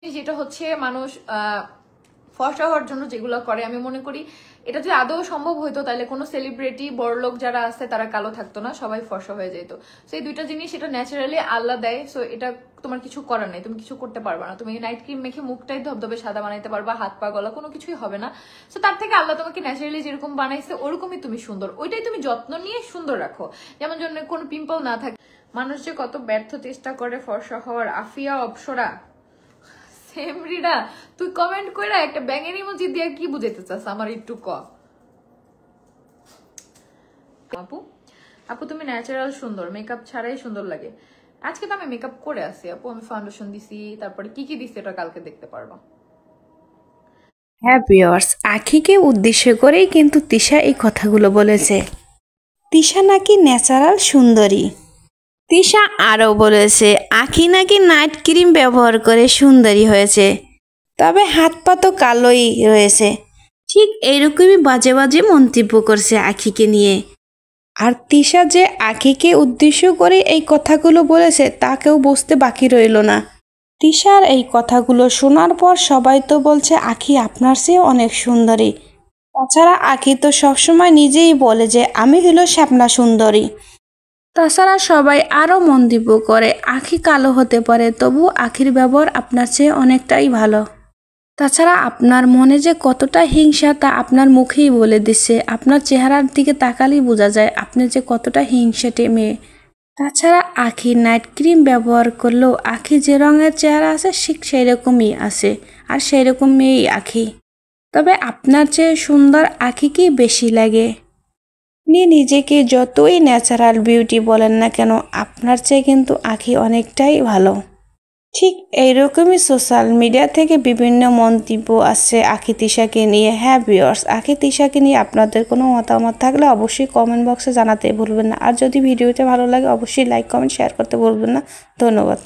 যেটা হচ্ছে মানুষ ফর্সা হওয়ার জন্য যেগুলো করে, আমি মনে করি এটা যদি আদৌ সম্ভব হইতো তাহলে কোনো সেলিব্রিটি বড়লোক যারা আছে তারা কালো থাকতো না, সবাই ফর্সা হয়ে যেত। সো এই দুইটা জিনিস এটা ন্যাচারালি আল্লাহ দেয়। সো এটা তোমার কিছু করার নাই, তুমি কিছু করতে পারবা না। তুমি নাইট ক্রিম মেখে মুখটাই ধবধবে সাদা বানাইতে পারবা, হাত পা গলা কোনো কিছুই হবে না। সো তার থেকে আল্লাহ তোমাকে ন্যাচারালি যেরকম বানাইছে ওরকমই তুমি সুন্দর, ওইটাই তুমি যত্ন নিয়ে সুন্দর রাখো। যেমন জন্য কোনো পিম্পল না থাকে। মানুষ যে কত ব্যর্থ চেষ্টা করে ফর্সা হওয়ার। আফিয়া অপসরা সেমরিনা, তুই কমেন্ট করে একটা ব্যাঙের ইমোজি দিয়ে কি বুঝাইতে চাস আমার একটু ক। আপু আপু তুমি ন্যাচারাল সুন্দর, মেকআপ ছাড়াই সুন্দর লাগে। আজকে তো আমি মেকআপ করে আসি আপু, আমি ফাউন্ডেশন দিছি, তারপরে কি কি দিছি এটা কালকে দেখতে পারবা। হ্যাঁ ভিউয়ার্স, আখিকে উদ্দেশ্য করেই কিন্তু তিশা এই কথাগুলো বলেছে। তিশা নাকি ন্যাচারাল সুন্দরী। তিশা আরও বলেছে আখি নাকি নাইট ক্রিম ব্যবহার করে সুন্দরী হয়েছে, তবে হাত পা তো কালোই রয়েছে। ঠিক এইরকমই বাজে বাজে মন্তব্য করছে আখিকে নিয়ে। আর তিশা যে আখিকে উদ্দেশ্য করে এই কথাগুলো বলেছে তা কেউ বুঝতে বাকি রইল না। তিশার এই কথাগুলো শোনার পর সবাই তো বলছে আখি আপনার চেয়ে অনেক সুন্দরী। তাছাড়া আখি তো সবসময় নিজেই বলে যে আমি হলো শ্যাপনা সুন্দরী। তাছাড়া সবাই আরও মন্তব্য করে আখি কালো হতে পারে, তবু আখির ব্যবহার আপনার চেয়ে অনেকটাই ভালো। তাছাড়া আপনার মনে যে কতটা হিংসা তা আপনার মুখেই বলে দিচ্ছে। আপনার চেহারার দিকে তাকালেই বোঝা যায় আপনি যে কতটা হিংসাটে মেয়ে। তাছাড়া আখি নাইট ক্রিম ব্যবহার করলেও আখি যে রঙের চেহারা আছে ঠিক সেই রকমই আছে, আর সেই রকম মেয়েই আখি। তবে আপনার চেয়ে সুন্দর আখিকেই বেশি লাগে। আপনি নিজেকে যতই ন্যাচারাল বিউটি বলেন না কেন, আপনার চেয়ে কিন্তু আখি অনেকটাই ভালো। ঠিক এইরকমই সোশ্যাল মিডিয়া থেকে বিভিন্ন মন্তব্য আসছে আখি তিশাকে নিয়ে। হ্যাঁ ভিউয়ার্স, আখি তিশাকে নিয়ে আপনাদের কোনো মতামত থাকলে অবশ্যই কমেন্ট বক্সে জানাতে ভুলবেন না। আর যদি ভিডিওটা ভালো লাগে অবশ্যই লাইক কমেন্ট শেয়ার করতে ভুলবেন না। ধন্যবাদ।